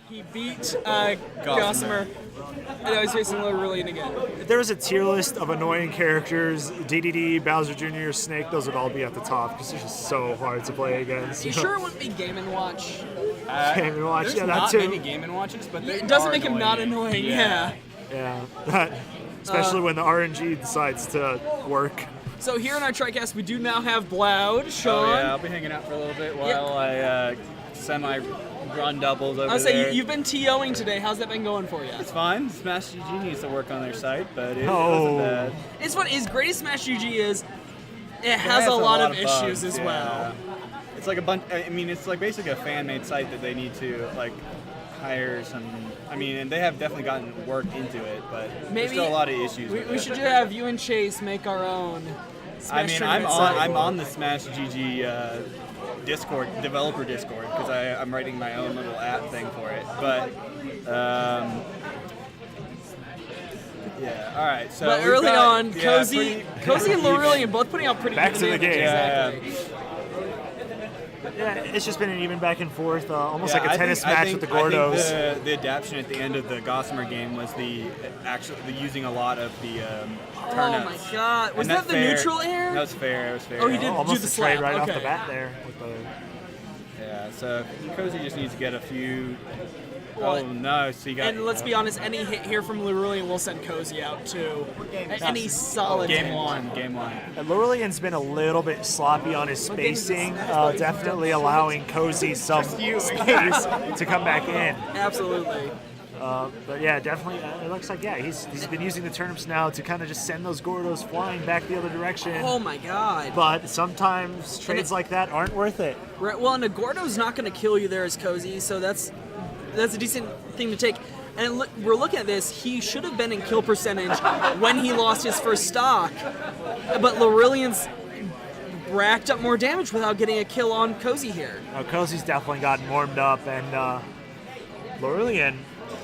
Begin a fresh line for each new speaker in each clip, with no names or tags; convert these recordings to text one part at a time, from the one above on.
He beat Gossamer, and I was facing Lorulian again.
If there was a tier list of annoying characters, DDD, Bowser Jr., Snake, those would all be at the top because they're just so hard to play against.
You sure it wouldn't be Game & Watch?
Game & Watch,
There's
yeah, that
not
too.
many Game & Watches, but
It doesn't make him not annoying, yeah.
Yeah, especially when the RNG decides to work.
So here in our TriCast, we do now have Bloud, Sean.
Oh yeah, I'll be hanging out for a little bit while I semi-run doubles over
I'll say
there.
you've been TOing today. How's that been going for you?
It's fine. SmashDEN needs to work on their site, but it wasn't bad.
It's fun. As great as SmashGG is, it has a lot of issues
bugs,
as
yeah.
well.
It's like a bunch. I mean, it's like basically a fan-made site that they need to like hire some. I mean, and they have definitely gotten work into it, but there's still a lot of issues.
We should have you and Chase make our own.
I mean, I'm on the SmashGG Discord, developer Discord, because I'm writing my own little app thing for it. But yeah, all right. So
but early on, Cozy and
pretty
Lorulian both putting out pretty
Back
good
to the game.
Exactly.
Yeah, it's just been an even back and forth, almost
Yeah,
like a tennis match with the
I
Gordos.
think the adaptation at the end of the Gossamer game was the using a lot lot of the
Oh
turnouts.
my god. Was
And
that
that's
the
fair.
neutral air?
That was fair. It was fair.
Oh, he did
Almost
do the
a trade
slap.
right off
okay.
the bat there. With the,
Yeah. So Cozy just needs to get a few.
Well,
Oh no! So you got.
And let's be honest, any hit here from Lorulian will send Cozy out too. Any solid
Game
hit.
one.
And Lorulian's been a little bit sloppy on his spacing, definitely allowing Cozy some space to come back in.
Absolutely.
But yeah, definitely, it looks like, yeah, he's been using the turnips now to kind of just send those Gordos flying back the other direction.
Oh my god.
But sometimes trades like that aren't worth it.
Right, well, and a Gordo's not going to kill you there as Cozy, so that's a decent thing to take. And look, we're looking at this. He should have been in kill percentage when he lost his first stock, but Lorulian's racked up more damage without getting a kill on Cozy here.
Cozy's definitely gotten warmed up, and Lorulian,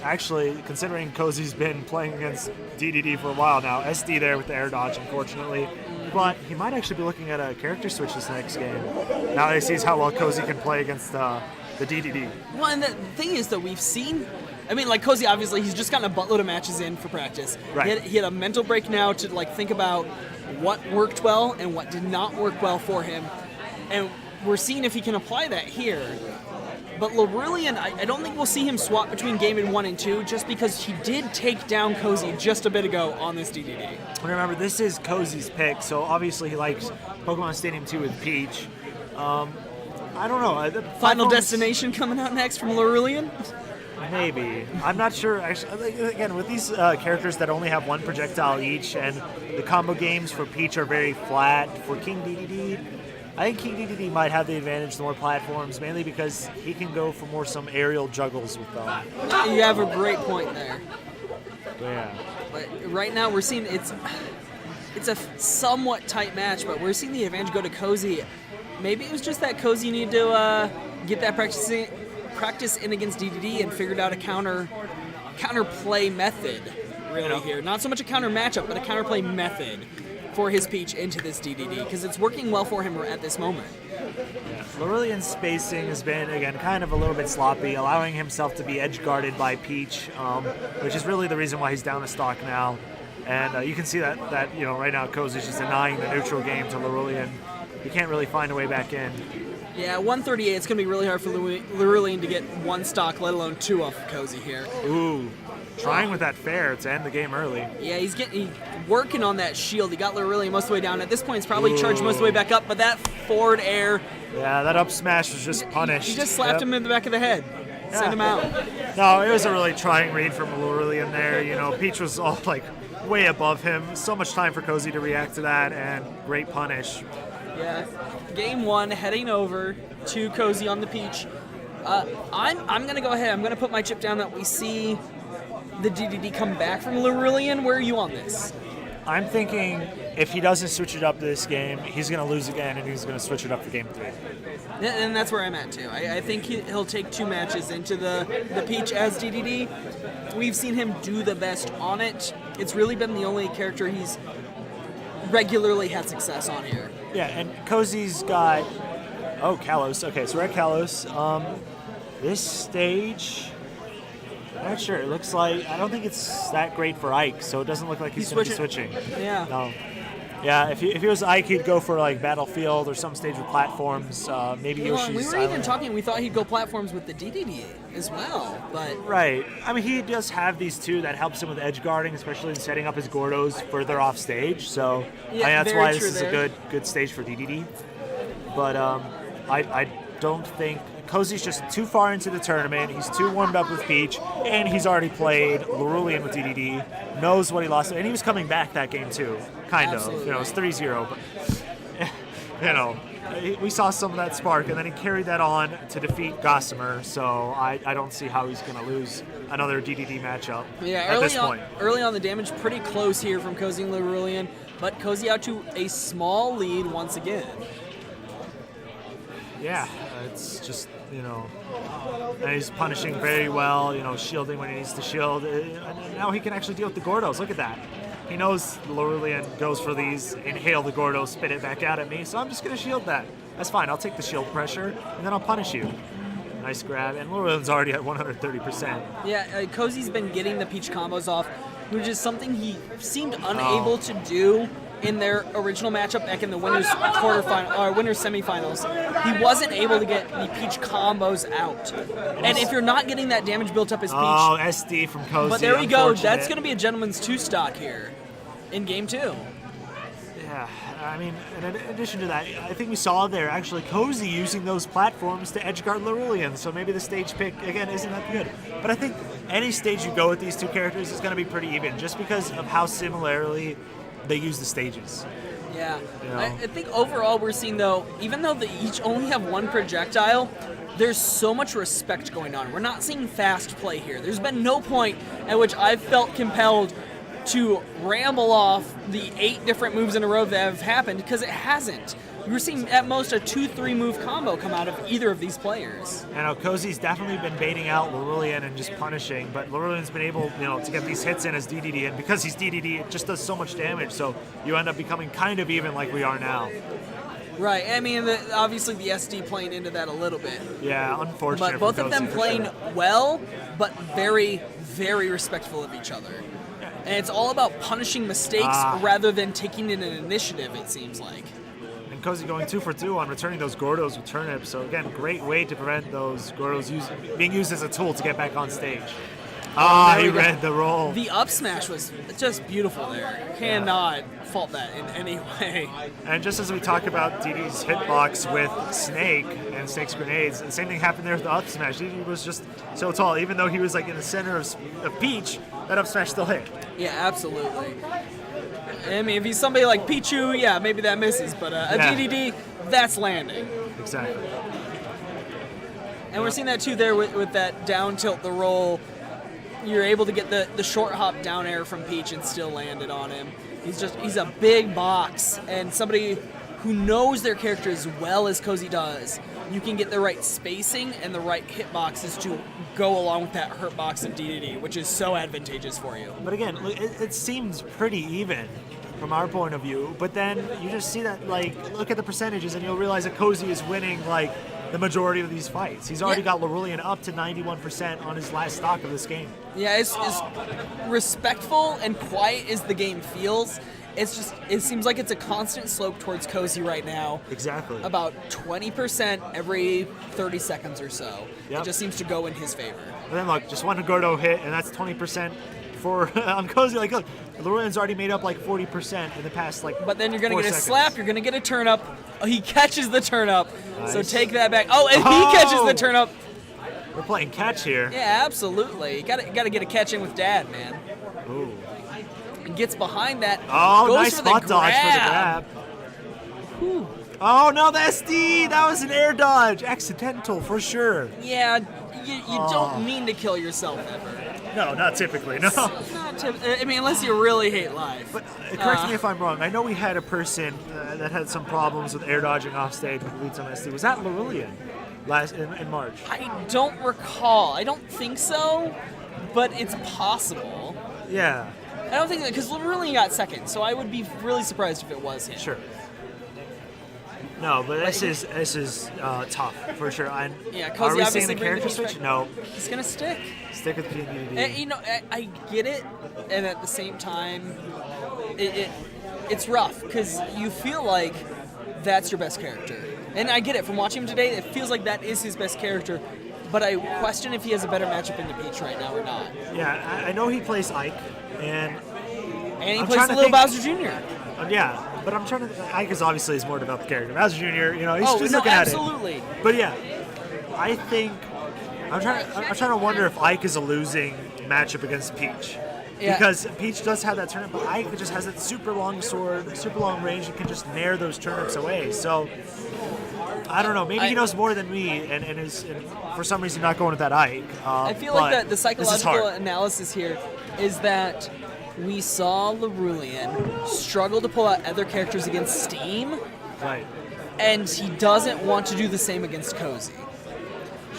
actually, considering Cozy's been playing against DDD for a while now, SD there with the air dodge, unfortunately. But he might actually be looking at a character switch this next game. Now that he sees how well Cozy can play against the DDD.
Well, and the thing is that we've seen, I mean, like Cozy, obviously, he's just gotten a buttload of matches in for practice.
Right.
He had a mental break now to like think about what worked well and what did not work well for him. And we're seeing if he can apply that here. But Lorulian, I don't think we'll see him swap between Game 1 and 2 just because he did take down Cozy just a bit ago on this DDD.
Remember, this is Cozy's pick, so obviously he likes Pokemon Stadium 2 with Peach. I don't know. The
Final
platforms-
Destination coming out next from Lorulian?
Maybe. I'm not sure. Actually, again, with these characters that only have one projectile each, and the combo games for Peach are very flat. For King DDD, I think King DDD might have the advantage the more platforms, mainly because he can go for more some aerial juggles with them.
You have a great point there.
Yeah.
But right now we're seeing it's a somewhat tight match, but we're seeing the advantage go to Cozy. Maybe it was just that Cozy needed to get that practice in against DDD and figured out a counter play method really here. Not so much a counter matchup, but a counter play method for his Peach into this DDD because it's working well for him at this moment.
Yeah. Lorulian's spacing has been, again, kind of a little bit sloppy, allowing himself to be edge-guarded by Peach, which is really the reason why he's down a stock now. And you can see that right now Cozy's just denying the neutral game to Lorulian. He can't really find a way back in.
Yeah, 138, it's going to be really hard for Lorulian to get one stock, let alone two off of Cozy here.
Ooh, trying with that fair to end the game early.
Yeah, he's working on that shield. He got Lorulian most of the way down. At this point, he's probably charged most of the way back up, but that forward air...
Yeah, that up smash was just punished.
He just slapped him in the back of the head. Send him out.
No, it was a really trying read from Lorulian there. Peach was all like way above him. So much time for Cozy to react to that, and great punish.
Yeah, game one heading over to Cozy on the Peach. I'm gonna go ahead. I'm gonna put my chip down that we see the DDD come back from Lorulian. Where are you on this?
I'm thinking if he doesn't switch it up this game, he's gonna lose again, and he's gonna switch it up for game 3.
And that's where I'm at too. I think he'll take 2 matches into the Peach as DDD. We've seen him do the best on it. It's really been the only character he's regularly had success on here.
Yeah, and Cozy's got... Oh, Kalos. Okay, so we're at Kalos. This stage... I'm not sure. It looks like, I don't think it's that great for Ike, so it doesn't look like he's going to be switching.
Yeah.
No. Yeah, if he was Ike, he'd go for like Battlefield or some stage with platforms. Maybe Yoshi's
we were
Island.
even talking. We thought he'd go platforms with the DDD as well, but
right. I mean, he does have these two that helps him with edge guarding, especially in setting up his Gordos further off stage. So that's why this is a good stage for DDD. But I don't think Cozy's just too far into the tournament. He's too warmed up with Peach, and he's already played Lorulian with DDD. Knows what he lost, and he was coming back that game too, kind
Absolutely.
of. You know, it's 3-0, but you know, we saw some of that spark, and then he carried that on to defeat Gossamer. So I don't see how he's going to lose another DDD matchup at this point.
Early on, the damage pretty close here from Cozy and Lorulian, but Cozy out to a small lead once again.
Yeah, it's just, you know, and he's punishing very well, you know, shielding when he needs to shield. And now he can actually deal with the Gordos. Look at that. He knows Lorulian goes for these, inhale the Gordo, spit it back out at me, so I'm just going to shield that. That's fine. I'll take the shield pressure, and then I'll punish you. Nice grab, and Lorulian's already at 130%.
Yeah, Cozy's been getting the Peach combos off, which is something he seemed unable to do in their original matchup back in the winners quarterfinal or winners semifinals. He wasn't able to get the Peach combos out. And if you're not getting that damage built up as Peach,
SD from Cozy.
but there we go. That's going to be a gentleman's 2-stock here in game 2.
Yeah, I mean, in addition to that, I think we saw there actually Cozy using those platforms to edgeguard Lorulian, so maybe the stage pick, again, isn't that good. But I think any stage you go with these two characters is going to be pretty even, just because of how similarly they use the stages.
Yeah.
You know?
I think overall we're seeing, though, even though they each only have one projectile, there's so much respect going on. We're not seeing fast play here. There's been no point at which I've felt compelled to ramble off the 8 different moves in a row that have happened, because it hasn't. We're seeing at most a 2-3 move combo come out of either of these players.
I know Cozy's definitely been baiting out Lorulian and just punishing, but Lorulian's been able, you know, to get these hits in as DDD, and because he's DDD, it just does so much damage, so you end up becoming kind of even like we are now.
Right, I mean, obviously the SD playing into that a little bit.
Yeah, unfortunate.
But both of them
Cozy,
playing well, but very, very respectful of each other. And it's all about punishing mistakes rather than taking in an initiative, it seems like.
And Cozy going 2 for 2 on returning those Gordos with turnips. So again, great way to prevent those Gordos being used as a tool to get back on stage. He read the roll.
The up smash was just beautiful there. Cannot fault that in any way.
And just as we talk about DD's hitbox with Snake and Snake's grenades, the same thing happened there with the up smash. DD was just so tall, even though he was like in the center of Peach, that up smash still hit.
Yeah, absolutely. I mean, if he's somebody like Pichu, yeah, maybe that misses, but a DDD, that's landing.
Exactly.
And we're seeing that too there with that down tilt, the roll. You're able to get the short hop down air from Peach and still land it on him. He's a big box, and somebody who knows their character as well as Cozy does, you can get the right spacing and the right hitboxes to go along with that hurt box of DDD, which is so advantageous for you.
But again, it seems pretty even from our point of view, but then you just see that, like, look at the percentages and you'll realize that Cozy is winning, like, the majority of these fights. He's already got Lorulian up to 91% on his last stock of this game.
Yeah, it's respectful and quiet as the game feels. It seems like it's a constant slope towards Cozy right now.
Exactly.
About 20% every 30 seconds or so.
Yep.
It just seems to go in his favor.
And then look, just one Gordo hit, and that's 20% for on Cozy. Like, look, Lorulian's already made up like 40% in the past, like.
But then you're gonna
4
get a
seconds.
slap. You're gonna get a turn up. Oh, he catches the turn up.
Nice.
So take that back. Oh, and he catches the turn up.
We're playing catch here.
Yeah, absolutely. You gotta get a catch in with Dad, man.
Ooh.
And gets behind that.
Oh,
goes
nice
for the
spot dodge for the grab.
Whew.
Oh no, the SD! That was an air dodge. Accidental for sure.
Yeah, you don't mean to kill yourself ever.
No, not typically. No.
I mean, unless you really hate life.
But correct me if I'm wrong. I know we had a person that had some problems with air dodging off stage with leads on SD. Was that Lorulian in March?
I don't recall. I don't think so, but it's possible.
Yeah.
I don't think that, because Lorulian got second, so I would be really surprised if it was him.
Sure. No, but this is tough for sure.
Yeah,
are we
Cozy
seeing
obviously
the
brings
character
the
switch?
peach back.
No.
He's gonna stick.
Stick with PNDD.
And, you know, I get it, and at the same time, it's rough because you feel like that's your best character. And I get it from watching him today. It feels like that is his best character. But I question if he has a better matchup in the Peach right now or not.
Yeah, I know he plays Ike, and
he plays the little Bowser Jr.
Yeah, but I'm trying to. Ike is obviously his more developed character. Bowser Jr. You know, he's just looking
absolutely.
at it. But yeah, I think I'm trying to wonder if Ike is a losing matchup against Peach. Yeah. Because Peach does have that turnip, but Ike just has that super long sword, super long range, and can just nair those turnips away. So I don't know. Maybe he knows more than me, and is for some reason not going with that Ike.
I feel like the psychological analysis here is that we saw Lorulian struggle to pull out other characters against Steam,
right?
And he doesn't want to do the same against Cozy.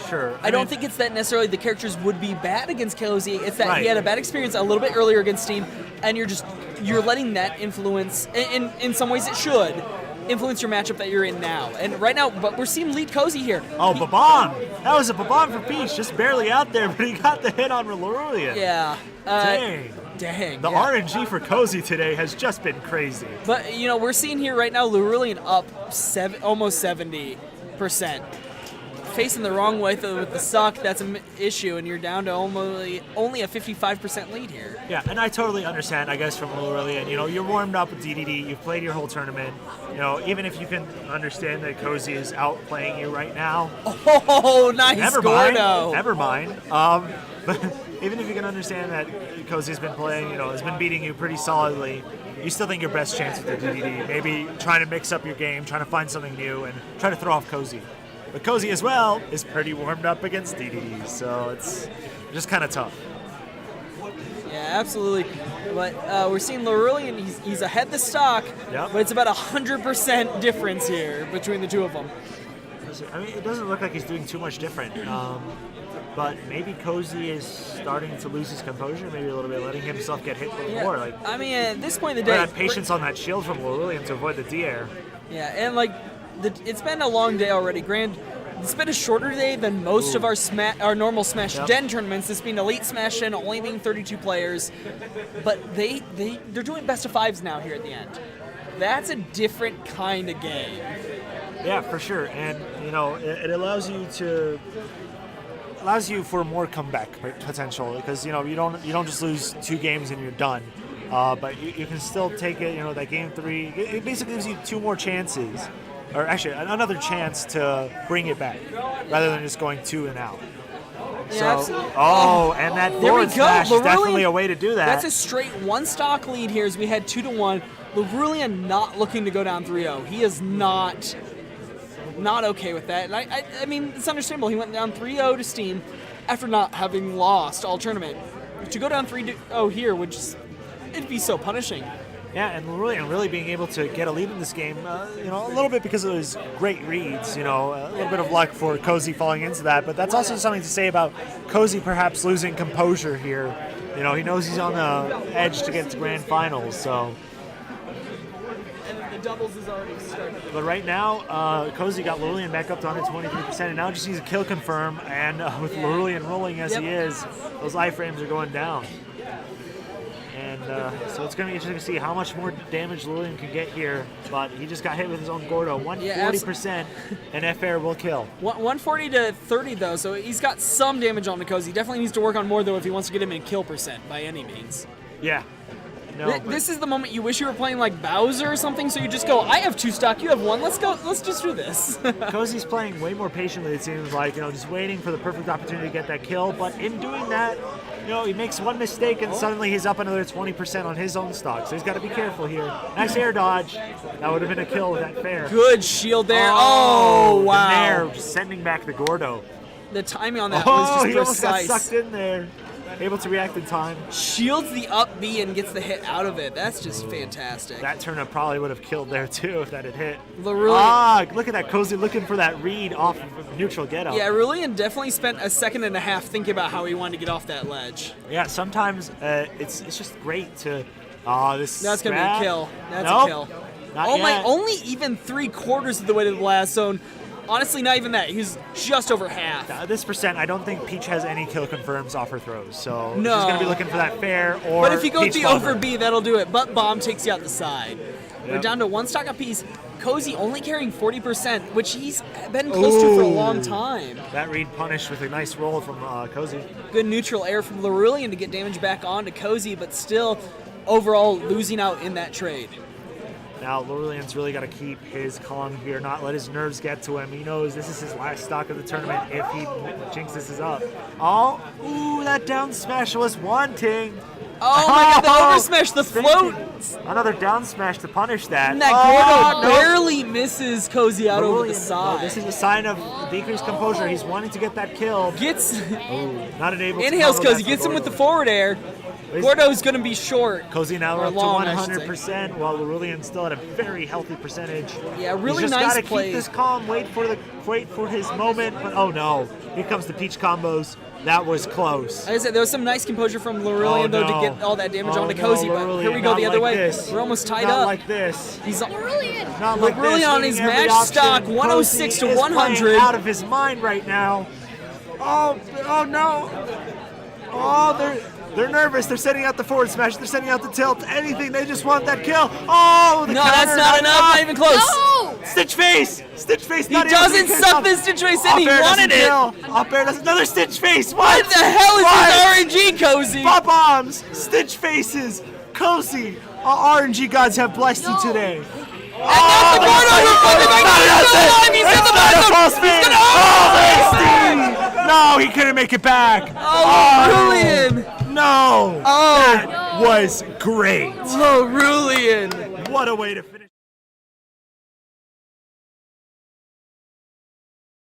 Sure.
I don't think it's that necessarily the characters would be bad against Cozy. It's that he had a bad experience a little bit earlier against Steam, and you're letting that influence. In some ways, it should influence your matchup that you're in now. And right now, but we're seeing lead Cozy here.
Oh, Babam! That was a Babam for Peach, just barely out there, but he got the hit on Lorulian.
Yeah.
Dang. The RNG for Cozy today has just been crazy.
But you know, we're seeing here right now Lorulian up almost 70%. Facing the wrong way with the suck, that's an issue, and you're down to only a 55% lead here.
Yeah, and I totally understand, I guess, from Lorulian. You know, you're warmed up with DDD, you've played your whole tournament. You know, even if you can understand that Cozy is outplaying you right now.
Oh, nice, Gordo.
Never mind. But even if you can understand that Cozy's been playing, you know, has been beating you pretty solidly, you still think your best chance with the DDD. Maybe trying to mix up your game, trying to find something new, and try to throw off Cozy. But Cozy as well is pretty warmed up against DDD, so it's just kind of tough.
Yeah, absolutely. But we're seeing Lorulian, he's ahead the stock, but it's about 100% difference here between the two of them.
I mean, it doesn't look like he's doing too much different. But maybe Cozy is starting to lose his composure, maybe a little bit, letting himself get hit a little more. Like,
I mean, at this point in the day,
had patience on that shield from Lorulian to avoid the D-air.
Yeah, and like, it's been a long day already. It's been a shorter day than most of our normal SmashDEN tournaments. This being Elite SmashDEN, only being 32 players, but they're doing best of fives now here at the end. That's a different kind of game.
Yeah, for sure, and you know, it allows you for more comeback potential, because you know you don't just lose 2 games and you're done. But you can still take it. You know, that game 3, it basically gives you 2 more chances. Or actually, another chance to bring it back, rather than just going 2 and out.
Yeah,
so,
absolutely.
And that forward smash is definitely a way to do that.
That's a straight 1 stock lead here as we had 2-1. Lorulian not looking to go down 3-0. He is not okay with that. And I mean, it's understandable. He went down 3-0 to Steam after not having lost all tournament. To go down 3-0 here would just, it'd be so punishing.
Yeah, and Lorulian really being able to get a lead in this game, you know, a little bit because of his great reads, you know, a little bit of luck for Cozy falling into that, but that's also something to say about Cozy perhaps losing composure here. You know, he knows he's on the edge to get to grand finals, so.
And the doubles is already started.
But right now, Cozy got Lorulian back up to 123%, and now just needs a kill confirm, and with Lorulian rolling as he is, those iframes are going down. And so it's going to be interesting to see how much more damage Lorulian can get here. But he just got hit with his own Gordo. 140%, and F-Air will kill. 140
to 30, though, so he's got some damage on Cozy. He definitely needs to work on more, though, if he wants to get him in kill percent by any means.
Yeah. No,
this is the moment you wish you were playing like Bowser or something, so you just go, I have 2 stock, you have 1, let's go, let's just do this.
Cozy's playing way more patiently, it seems like, you know, just waiting for the perfect opportunity to get that kill, but in doing that, you know, he makes 1 mistake and suddenly he's up another 20% on his own stock, so he's got to be careful here. Nice air dodge. That would have been a kill with that fair.
Good shield there. Oh, wow.
The nair, just sending back the Gordo.
The timing on that was just
he
precise.
Almost got sucked in there. Able to react in time.
Shields the up B and gets the hit out of it. That's just fantastic.
That turnip probably would have killed there too if that had hit.
Lorulian.
Look at that Cozy looking for that read off of neutral get up.
Yeah, Lorulian definitely spent a second and a half thinking about how he wanted to get off that ledge.
Yeah, sometimes it's just great to.
That's gonna be a kill. That's a kill.
Not
Oh my,
yet.
only even 3/4 of the way to the blast zone. Honestly, not even that. He's just over half.
At this percent, I don't think Peach has any kill confirms off her throws, so
No.
she's going to be looking for that fair or
But if you go
Peach
the
bomber.
over B, that'll do it. But bomb takes you out the side. We're
Yep.
down to 1 stock apiece. Cozy only carrying 40%, which he's been close to for a long time.
That read punished with a nice roll from Cozy.
Good neutral air from Lorulian to get damage back onto Cozy, but still overall losing out in that trade.
Now, Lorulian's really got to keep his calm here, not let his nerves get to him. He knows this is his last stock of the tournament if he jinxes this up. Oh, ooh, that down smash was wanting.
Oh my god, the over smash, the float!
Another down smash to punish that.
And that Gordo barely misses Cozy out over the
Lorulian,
side.
this is a sign of decreased composure. He's wanting to get that kill.
Gets
Not able to
inhales
combo
Cozy,
that
gets
for
him with the
Gordo.
forward air. Gordo's gonna be short.
Cozy now
Or
up to
long, I should say.
100%, while Lorulian's still at a very healthy percentage.
Yeah, really
He's just
nice
gotta
play.
keep this calm, wait for his moment. But oh no, here comes the Peach combos. That was close.
Like I said, there was some nice composure from Lorulian though to get all that damage onto Cozy, but
Lorulian,
here we go the
not
other
like
way.
this.
We're almost tied
Not
up.
like this.
He's
Lorulian!
Not like this.
Lorulian on
Leaving
his
every
match
option.
stock, 106
Cozy
to
is
100.
playing out of his mind right now. Oh no. Oh, they're nervous. They're setting out the forward smash. They're setting out the tilt. Anything. They just want that kill. Oh, the
No,
counter,
that's not enough. Not even close.
No!
Stitch face! Stitch face!
He
not able to
doesn't
get
suck
up.
this Stitch face in.
Up
He
air
wanted
doesn't
it.
kill. Up air does another Stitch face. What?
What the hell is
What?
this RNG, Cozy?
Pop bombs! Stitch faces! Cozy! RNG gods have blessed you today.
That's the Gordo who fucking makes it so alive. He's in the bottom. He's gonna.
Oh, no, he couldn't make it back.
Oh, Lorulian.
No.
Oh.
That was great.
Lorulian.
What a way to finish.